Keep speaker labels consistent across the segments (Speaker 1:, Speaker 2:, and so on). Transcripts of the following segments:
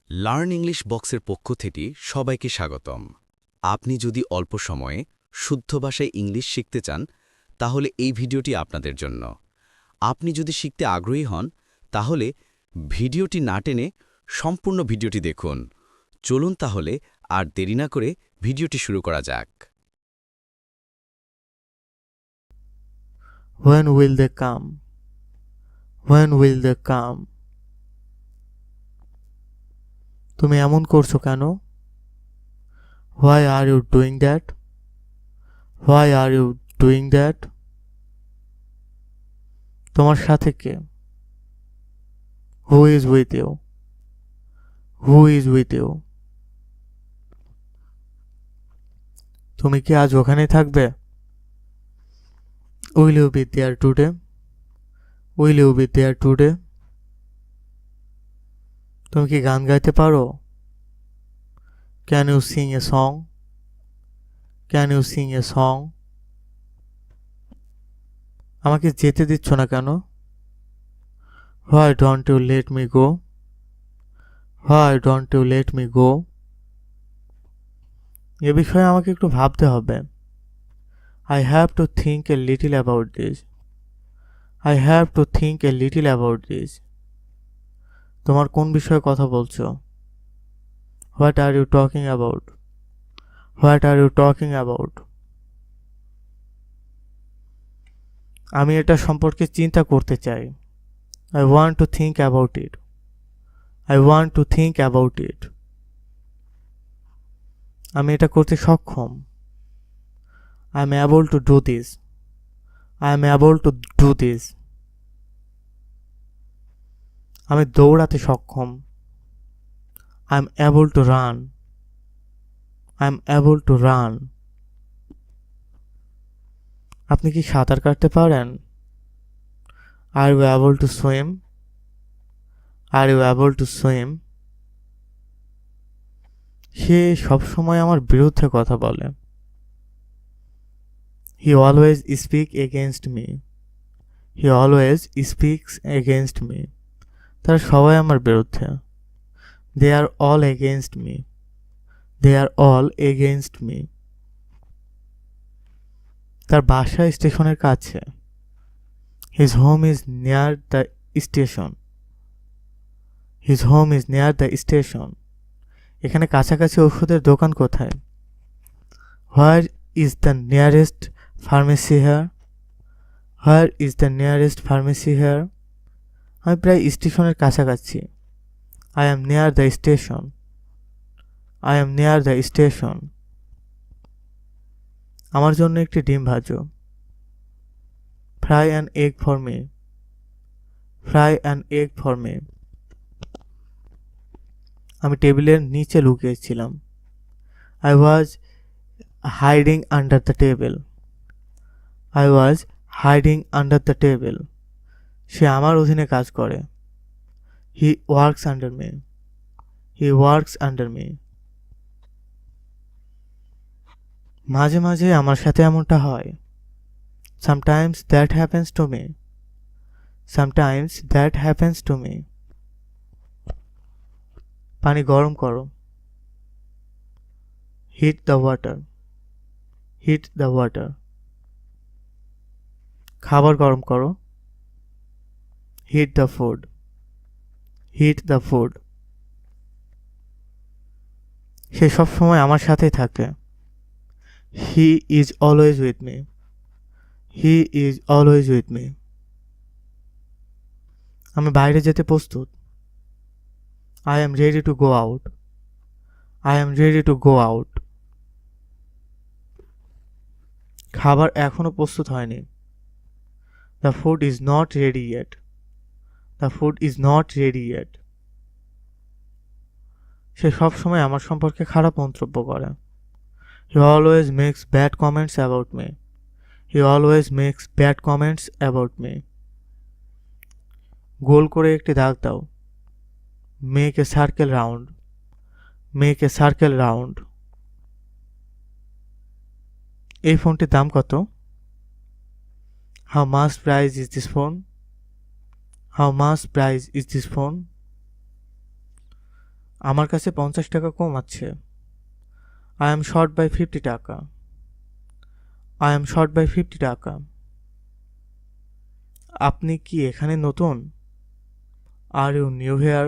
Speaker 1: Learn English বক্সের পক্ষ থেকে সবাইকে স্বাগতম। আপনি যদি অল্প সময়ে শুদ্ধ ভাষায় ইংলিশ শিখতে চান তাহলে এই ভিডিওটি আপনাদের জন্য। আপনি যদি শিখতে আগ্রহী হন তাহলে ভিডিওটি না টেনে সম্পূর্ণ ভিডিওটি দেখুন। চলুন তাহলে আর দেরি না করে ভিডিওটি শুরু করা যাক।
Speaker 2: When will they come? When will they come? তুমি এমন করছো কেন? Why are you doing that? Why are you doing that? তোমার সাথে কে? Who is with you? Who is with you? তুমি কি আজ ওখানে থাকবে? Will you be there today? Will you be there today? তুমি কি গান গাইতে পারো? Can you sing a song? Can you sing a song? আমাকে যেতে দিচ্ছ না কেন? Why don't you let me go? Why don't you let me go? এ বিষয়ে আমাকে একটু ভাবতে হবে। I have to think a little about this. I have to think a little about this. তোমার কোন বিষয়ে কথা বলছো? What are you talking about? What are you talking about? আমি এটা সম্পর্কে চিন্তা করতে চাই। I want to think about it. I want to think about it. আমি এটা করতে সক্ষম। I am able to do this. I am able to do this. আমি দৌড়াতে সক্ষম। I am able to run. I am able to run. আপনি কি সাঁতার কাটতে পারেন? Are you able to swim? Are you able to swim? সে সবসময় আমার বিরুদ্ধে কথা বলে। He always speaks against me. He always speaks against me. তারা সবাই আমার বিরুদ্ধে। They are all against me. They are all against me. তার বাসা স্টেশনের কাছে। His home is near the station. His home is near the station. এখানে কাছাকাছি ওষুধের দোকান কোথায়? Where is the nearest pharmacy here? Where is the nearest pharmacy here? আমি প্রায় স্টেশনের কাছাকাছি। I am near the station. I am near the station. আমার জন্য একটি ডিম ভাজো। Fry an egg for me. Fry an egg for me. আমি টেবিলের নিচে লুকিয়েছিলাম। I was hiding under the table. I was hiding under the table. সে আমার অধীনে কাজ করে। He works under me. He works under me. মাঝে মাঝে আমার সাথে এমনটা হয়। Sometimes that happens to me. Sometimes that happens to me. পানি গরম করো। Heat the water. Heat the water. খাবার গরম করো। Heat the food. Heat the food. সে সব সময় আমার সাথেই থাকে। He is always with me. He is always with me. আমি বাইরে যেতে প্রস্তুত। I am ready to go out. I am ready to go out. খাবার এখনো প্রস্তুত হয়নি। The food is not ready yet. The food is not ready yet. সে সব সময় আমার সম্পর্কে খারাপ মন্তব্য করে। He always makes bad comments about me. He always makes bad comments about me. গোল করে একটি দাগ দাও। Make a circle round. Make a circle round. এই ফোনটির দাম কত? How much price is this phone? How much price is this phone? আমার কাছে 50 টাকা কম আছে। আই এম শর্ট বাই 50 টাকা। আই এম শর্ট বাই 50 টাকা। আপনি কি এখানে নতুন? Are you new here?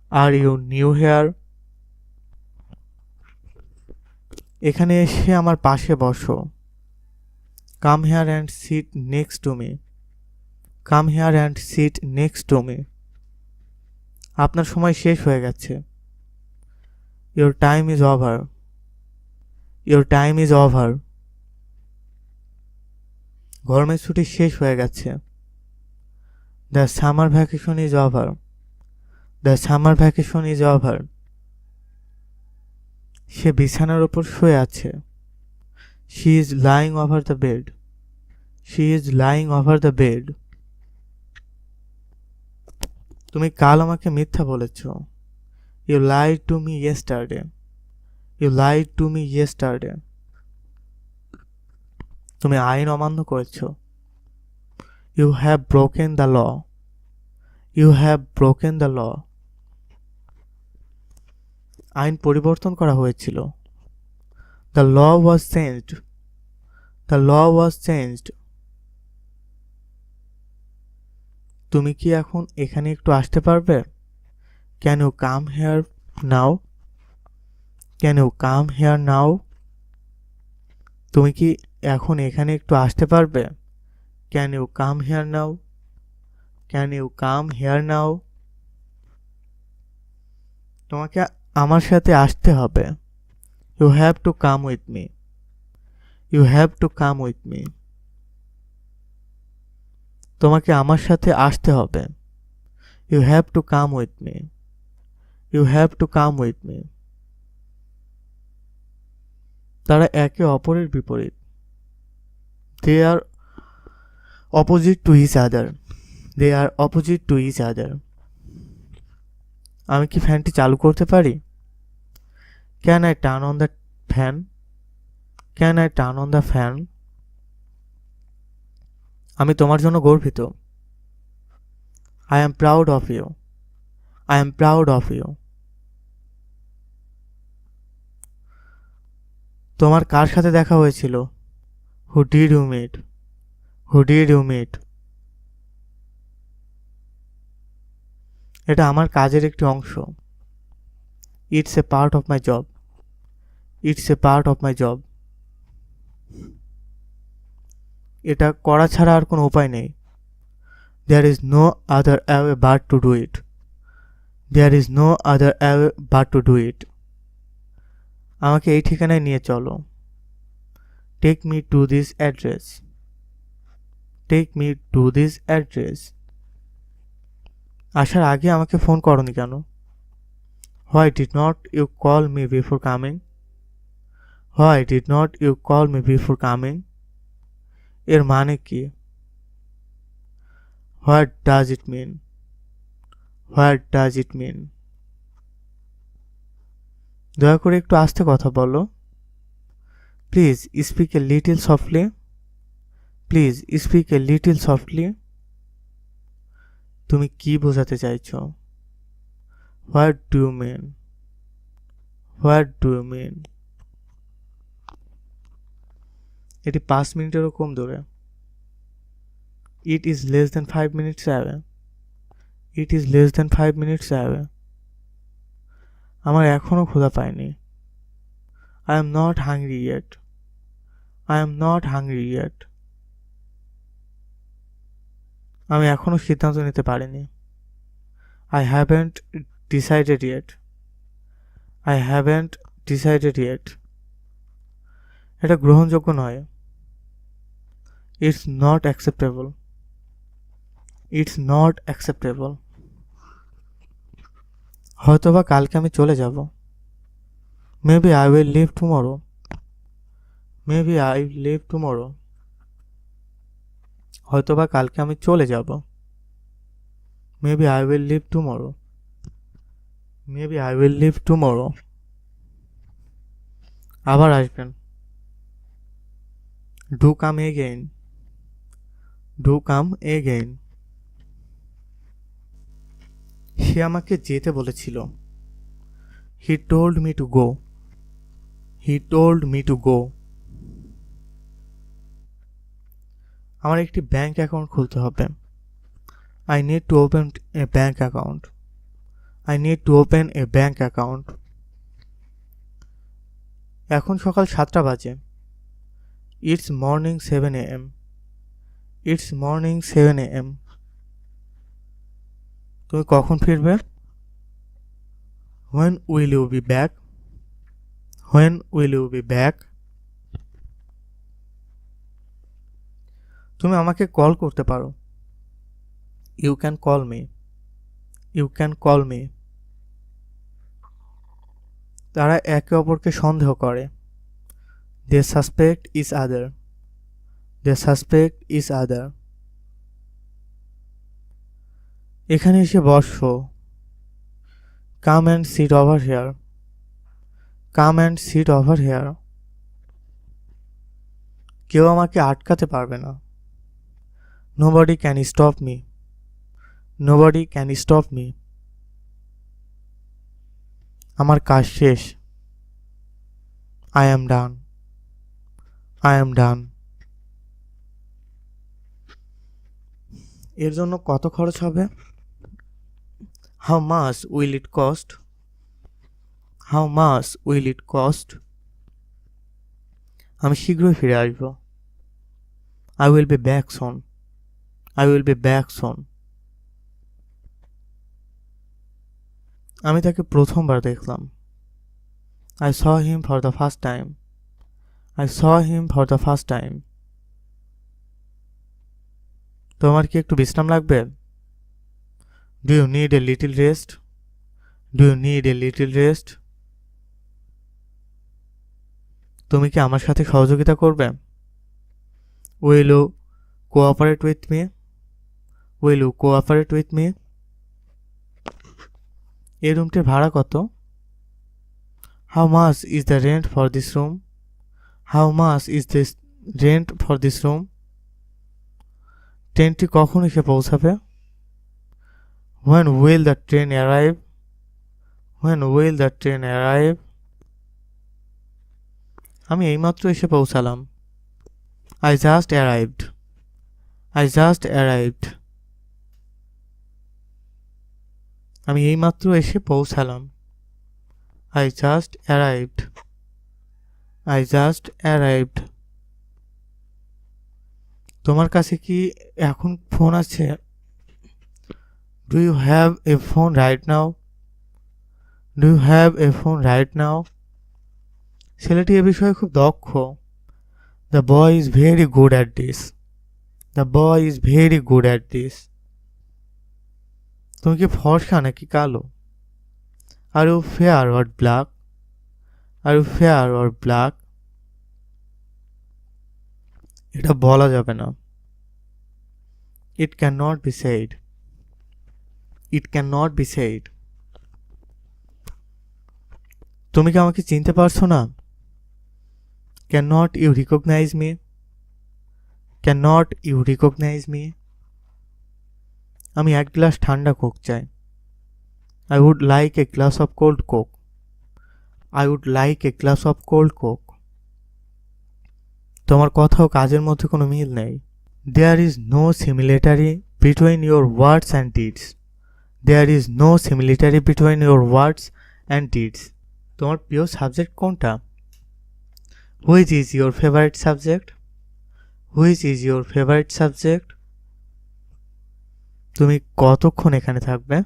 Speaker 2: Are you new here? এখানে এসে আমার পাশে বসো। Come here and sit next to me. Come here and sit next to me. আপনার সময় শেষ হয়ে গেছে। Your time is over. Your time is over. গরমের ছুটি শেষ হয়ে গেছে। The summer vacation is over. The summer vacation is over. সে বিছানার ওপর শুয়ে আছে। She is lying over the bed. She is lying over the bed. তুমি কাল আমাকে মিথ্যা বলেছ। You lied to me yesterday. You lied to me yesterday. তুমি আইন অমান্য করেছ। You have broken the law. You have broken the law. আইন পরিবর্তন করা হয়েছিল। The law was changed. The law was changed. তুমি কি এখন এখানে একটু আসতে পারবে? Can you come here now? Can you come here now? তুমি কি এখন এখানে একটু আসতে পারবে? Can you come here now? Can you come here now? তোমাকে আমার সাথে আসতে হবে। You have to come with me. You have to come with me. তোমাকে আমার সাথে আসতে হবে। You have to come with me. You have to come with me. তারা একে অপরের বিপরীত। They are opposite to each other. They are opposite to each other. আমি কি ফ্যানটি চালু করতে পারি? Can I turn on the fan? Can I turn on the fan? আমি তোমার জন্য গর্বিত। I am proud of you. I am proud of you. তোমার কার সাথে দেখা হয়েছিল? Who did you meet? Who did you meet? এটা আমার কাজের একটি অংশ। It's a part of my job. It's a part of my job. এটা করা ছাড়া আর কোনো উপায় নেই। There is no other way but to do it. There is no other way but to do it. আমাকে এই ঠিকানায় নিয়ে চলো। Take me to this address. Take me to this address. আসার আগে আমাকে ফোন করনি কেন? Why did not you call me before coming? Why did not you call me before coming? এর মানে কি? What does it mean? What does it mean? দয়া করে একটু আস্তে কথা বলো। Please speak a little softly. Please speak a little softly. তুমি কি বোঝাতে চাইছো? What do you mean? What do you mean? এটি 5 মিনিটেরও কম দূরে। It is less than 5 minutes away. It is less than 5 minutes away. আমার এখনও ক্ষুধা পায়নি। I am not hungry yet. I am not hungry yet. আমি এখনও সিদ্ধান্ত নিতে পারিনি। I haven't decided yet. I haven't decided yet. এটা গ্রহণযোগ্য নয়। It's not acceptable. It's not acceptable. হয়তোবা কালকে আমি চলে যাব। Maybe I will leave tomorrow. Maybe I leave tomorrow. হয়তোবা কালকে আমি চলে যাব। Maybe I will leave tomorrow. Maybe I will leave tomorrow. আবার আসবেন। Do come again. Do come again. সে আমাকে যেতে বলেছিল। He told me to go. He told me to go. আমার একটি ব্যাংক অ্যাকাউন্ট খুলতে হবে। I need to open a bank account. I need to open a bank account. এখন সকাল 7টা বাজে। It's morning 7 a.m. It's morning 7 a.m. তুমি কখন ফিরবে? When will you be back? When will you be back? তুমি আমাকে কল করতে পারো। You can call me. You can call me. তারা একে অপরকে সন্দেহ করে। They suspect each other. They suspect each other. এখানে এসে বসো। Come and sit over here. Come and sit over here. কেউ আমাকে আটকাতে পারবে না। Nobody can stop me. Nobody can stop me. আমার কাজ শেষ। I am done. I am done. এর জন্য কত খরচ হবে? How much will it cost? How much will it cost? আমি শীঘ্রই ফিরে আসব। I will be back soon. I will be back soon. আমি তাকে প্রথমবার দেখলাম। I saw him for the first time. I saw him for the first time. তোমার কি একটু বিশ্রাম লাগবে? Do you need a little rest? Do you need a little rest? তুমি কি আমার সাথে সহযোগিতা করবে? Will you cooperate with me? Will you cooperate with me? এই রুমটির ভাড়া কত? How much is the rent for this room? How much is this rent for this room? ট্রেনটি কখন এসে পৌঁছাবে? When will the train arrive? When will the train arrive? আমি এইমাত্র এসে পৌঁছালাম। I just arrived. I just arrived. আমি এইমাত্র এসে পৌঁছালাম। I just arrived. I just arrived. তোমার কাছে কি এখন ফোন আছে? Do you have a phone right now? Do you have a phone right now? ছেলেটি এ বিষয়ে খুব দক্ষ। The boy is very good at this. The boy is very good at this. তুমি কি ফর্সা নাকি কালো? Are you fair or black? Are you fair or black? এটা বলা যাবে না। It cannot be said. It cannot be said. তুমি কি আমাকে চিনতে পারছো না? Cannot you recognize me? Cannot you recognize me? আমি এক গ্লাস ঠান্ডা কোক চাই। I would like a glass of cold coke. I would like a glass of cold coke. তোমার কথা ও কাজের মধ্যে কোনো মিল নেই। There is no similarity between your words and deeds. There is no similarity between your words and deeds. তোমার প্রিয় subject কোনটা? Which is your favorite subject? Which is your favorite subject? তুমি কতক্ষণ এখানে থাকবে?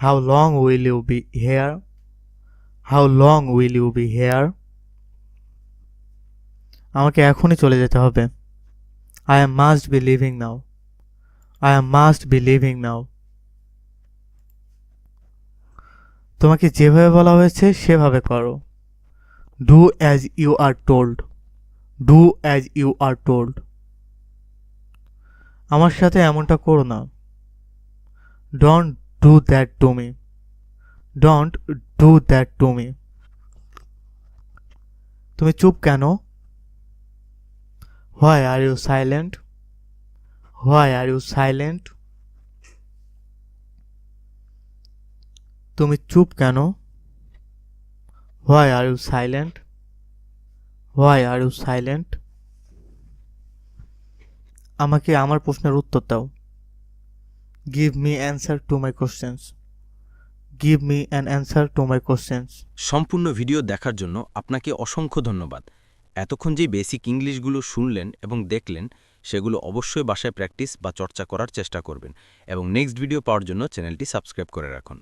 Speaker 2: How long will you be here? How long will you be here? আমাকে এখনই চলে যেতে হবে। I must be leaving now. I must be leaving now. তোমাকে যেভাবে বলা হয়েছে সেভাবে করো। Do as you are told. Do as you are told. আমার সাথে এমনটা করো না। Don't do that to me. Don't do that to me. তুমি চুপ কেন? Why are you silent? Why are you silent? তুমি চুপ কেন? Why are you silent? Why are you silent? আমাকে আমার প্রশ্নের উত্তর দাও। Give me answer to my questions. Give me an answer to my questions.
Speaker 3: সম্পূর্ণ ভিডিও দেখার জন্য আপনাকে অসংখ্য ধন্যবাদ। এতক্ষণ যে বেসিক ইংলিশগুলো শুনলেন এবং দেখলেন সেগুলো অবশ্যই বাসায় প্র্যাকটিস বা চর্চা করার চেষ্টা করবেন এবং নেক্সট ভিডিও পাওয়ার জন্য চ্যানেলটি সাবস্ক্রাইব করে রাখুন।